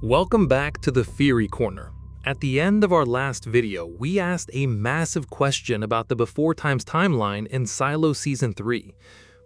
Welcome back to the Theory Corner. At the end of our last video, we asked a massive question about the Before Times timeline in Silo Season 3.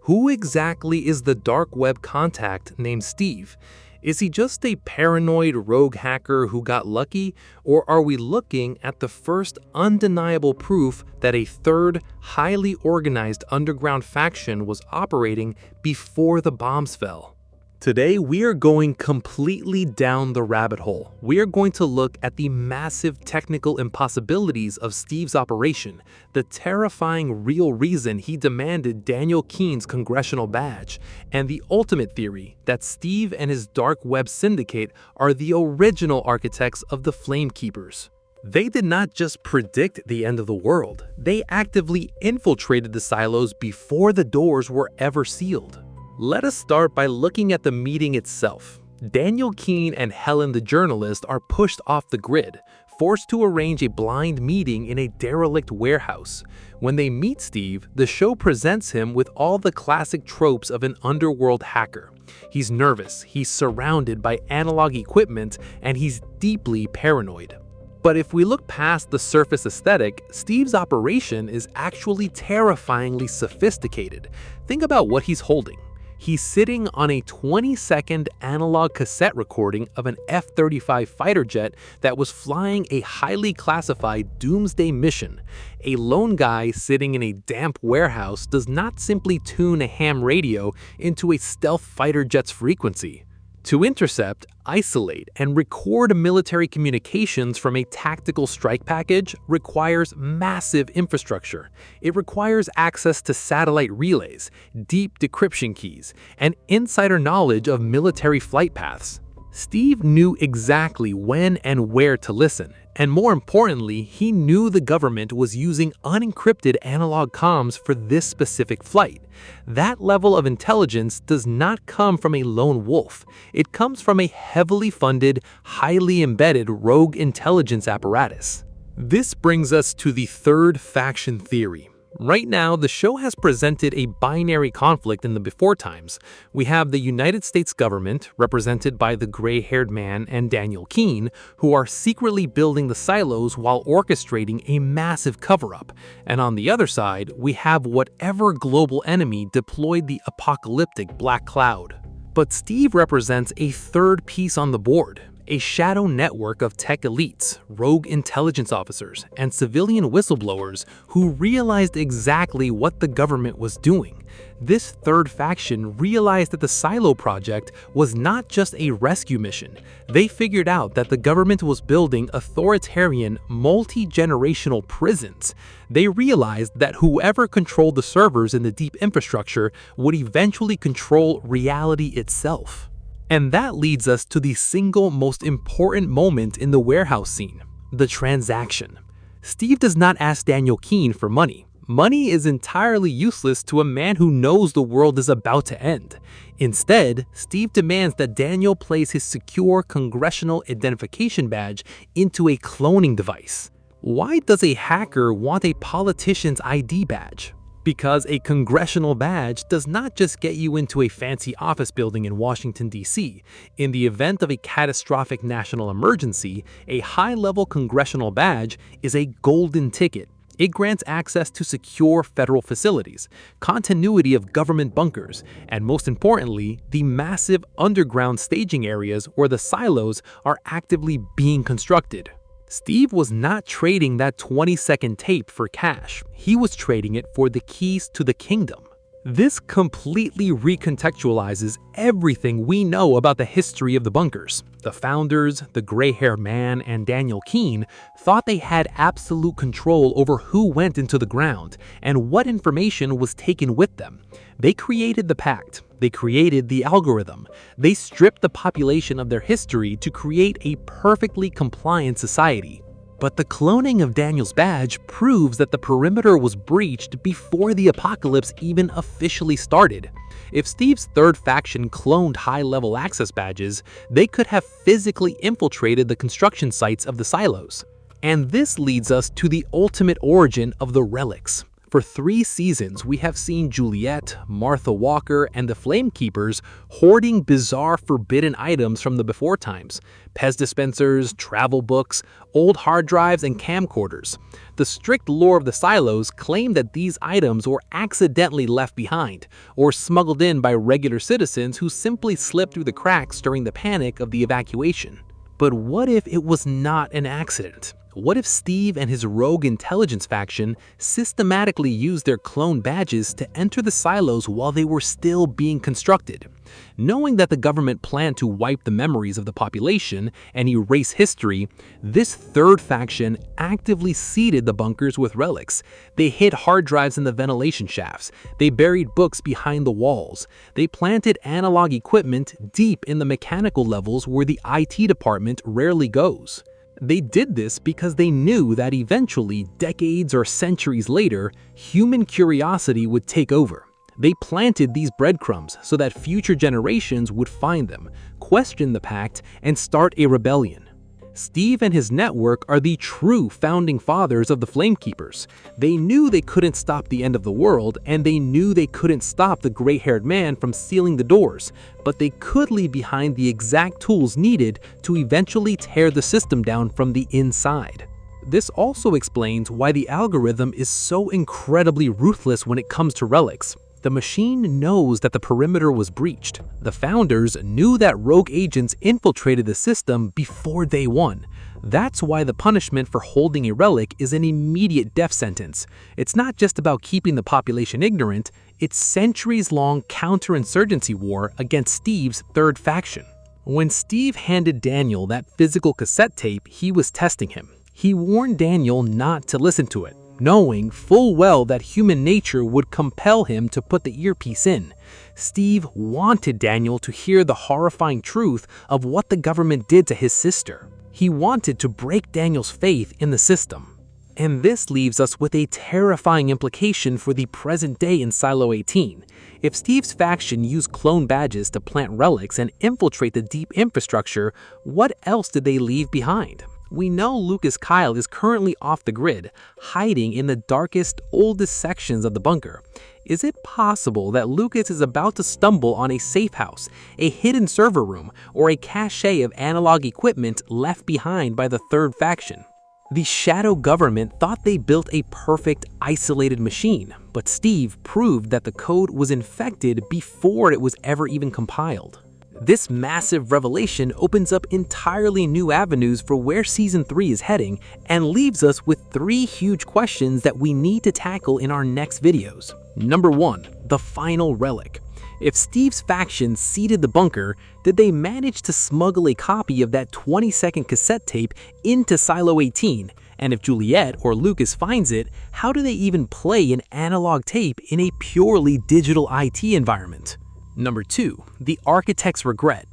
Who exactly is the dark web contact named Steve? Is he just a paranoid rogue hacker who got lucky, or are we looking at the first undeniable proof that a third, highly organized underground faction was operating before the bombs fell? Today, we are going completely down the rabbit hole. We are going to look at the massive technical impossibilities of Steve's operation, the terrifying real reason he demanded Daniel Keene's congressional badge, and the ultimate theory that Steve and his dark web syndicate are the original architects of the Flamekeepers. They did not just predict the end of the world, they actively infiltrated the silos before the doors were ever sealed. Let us start by looking at the meeting itself. Daniel Keene and Helen the journalist are pushed off the grid, forced to arrange a blind meeting in a derelict warehouse. When they meet Steve, the show presents him with all the classic tropes of an underworld hacker. He's nervous, he's surrounded by analog equipment, and he's deeply paranoid. But if we look past the surface aesthetic, Steve's operation is actually terrifyingly sophisticated. Think about what he's holding. He's sitting on a 20-second analog cassette recording of an F-35 fighter jet that was flying a highly classified doomsday mission. A lone guy sitting in a damp warehouse does not simply tune a ham radio into a stealth fighter jet's frequency. To intercept, isolate, and record military communications from a tactical strike package requires massive infrastructure. It requires access to satellite relays, deep decryption keys, and insider knowledge of military flight paths. Steve knew exactly when and where to listen, and more importantly, he knew the government was using unencrypted analog comms for this specific flight. That level of intelligence does not come from a lone wolf. It comes from a heavily funded, highly embedded rogue intelligence apparatus. This brings us to the third faction theory. Right now, the show has presented a binary conflict in the Before Times. We have the United States government, represented by the gray-haired man and Daniel Keene, who are secretly building the silos while orchestrating a massive cover-up. And on the other side, we have whatever global enemy deployed the apocalyptic Black Cloud. But Steve represents a third piece on the board. A shadow network of tech elites, rogue intelligence officers, and civilian whistleblowers who realized exactly what the government was doing. This third faction realized that the Silo project was not just a rescue mission. They figured out that the government was building authoritarian, multi-generational prisons. They realized that whoever controlled the servers in the deep infrastructure would eventually control reality itself. And that leads us to the single most important moment in the warehouse scene, the transaction. Steve does not ask Daniel Keene for money. Money is entirely useless to a man who knows the world is about to end. Instead, Steve demands that Daniel place his secure congressional identification badge into a cloning device. Why does a hacker want a politician's ID badge? Because a congressional badge does not just get you into a fancy office building in Washington, D.C. In the event of a catastrophic national emergency, a high-level congressional badge is a golden ticket. It grants access to secure federal facilities, continuity of government bunkers, and most importantly, the massive underground staging areas where the silos are actively being constructed. Steve was not trading that 20-second tape for cash. He was trading it for the keys to the kingdom. This completely recontextualizes everything we know about the history of the bunkers. The founders, the gray-haired man, and Daniel Keene thought they had absolute control over who went into the ground and what information was taken with them. They created the pact. They created the algorithm. They stripped the population of their history to create a perfectly compliant society. But the cloning of Daniel's badge proves that the perimeter was breached before the apocalypse even officially started. If Steve's third faction cloned high-level access badges, they could have physically infiltrated the construction sites of the silos. And this leads us to the ultimate origin of the Relics. For 3 seasons, we have seen Juliette, Martha Walker, and the Flamekeepers hoarding bizarre forbidden items from the before times: Pez dispensers, travel books, old hard drives, and camcorders. The strict lore of the silos claimed that these items were accidentally left behind, or smuggled in by regular citizens who simply slipped through the cracks during the panic of the evacuation. But what if it was not an accident? What if Steve and his rogue intelligence faction systematically used their clone badges to enter the silos while they were still being constructed? Knowing that the government planned to wipe the memories of the population and erase history, this third faction actively seeded the bunkers with relics. They hid hard drives in the ventilation shafts. They buried books behind the walls. They planted analog equipment deep in the mechanical levels where the IT department rarely goes. They did this because they knew that eventually, decades or centuries later, human curiosity would take over. They planted these breadcrumbs so that future generations would find them, question the pact, and start a rebellion. Steve and his network are the true founding fathers of the Flamekeepers. They knew they couldn't stop the end of the world, and they knew they couldn't stop the gray-haired man from sealing the doors, but they could leave behind the exact tools needed to eventually tear the system down from the inside. This also explains why the algorithm is so incredibly ruthless when it comes to relics. The machine knows that the perimeter was breached. The founders knew that rogue agents infiltrated the system before they won. That's why the punishment for holding a relic is an immediate death sentence. It's not just about keeping the population ignorant, it's centuries-long counterinsurgency war against Steve's third faction. When Steve handed Daniel that physical cassette tape, he was testing him. He warned Daniel not to listen to it, knowing full well that human nature would compel him to put the earpiece in. Steve wanted Daniel to hear the horrifying truth of what the government did to his sister. He wanted to break Daniel's faith in the system. And this leaves us with a terrifying implication for the present day in Silo 18. If Steve's faction used clone badges to plant relics and infiltrate the deep infrastructure, what else did they leave behind? We know Lukas Kyle is currently off the grid, hiding in the darkest, oldest sections of the bunker. Is it possible that Lukas is about to stumble on a safe house, a hidden server room, or a cache of analog equipment left behind by the third faction? The shadow government thought they built a perfect, isolated machine, but Steve proved that the code was infected before it was ever even compiled. This massive revelation opens up entirely new avenues for where Season 3 is heading and leaves us with 3 huge questions that we need to tackle in our next videos. Number 1. The final relic. If Steve's faction seeded the bunker, did they manage to smuggle a copy of that 20-second cassette tape into Silo 18? And if Juliette or Lukas finds it, how do they even play an analog tape in a purely digital IT environment? Number 2. The architect's regret.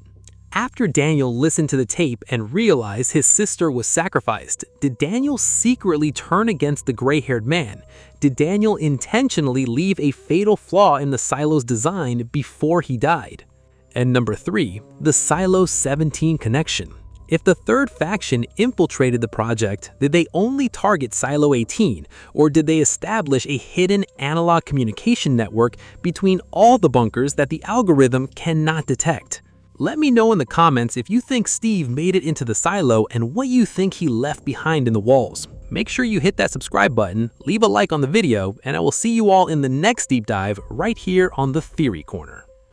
After Daniel listened to the tape and realized his sister was sacrificed, did Daniel secretly turn against the gray-haired man? Did Daniel intentionally leave a fatal flaw in the silo's design before he died? And number 3. The Silo 17 connection. If the third faction infiltrated the project, did they only target Silo 18, or did they establish a hidden analog communication network between all the bunkers that the algorithm cannot detect? Let me know in the comments if you think Steve made it into the silo and what you think he left behind in the walls. Make sure you hit that subscribe button, leave a like on the video, and I will see you all in the next deep dive right here on the Theory Corner.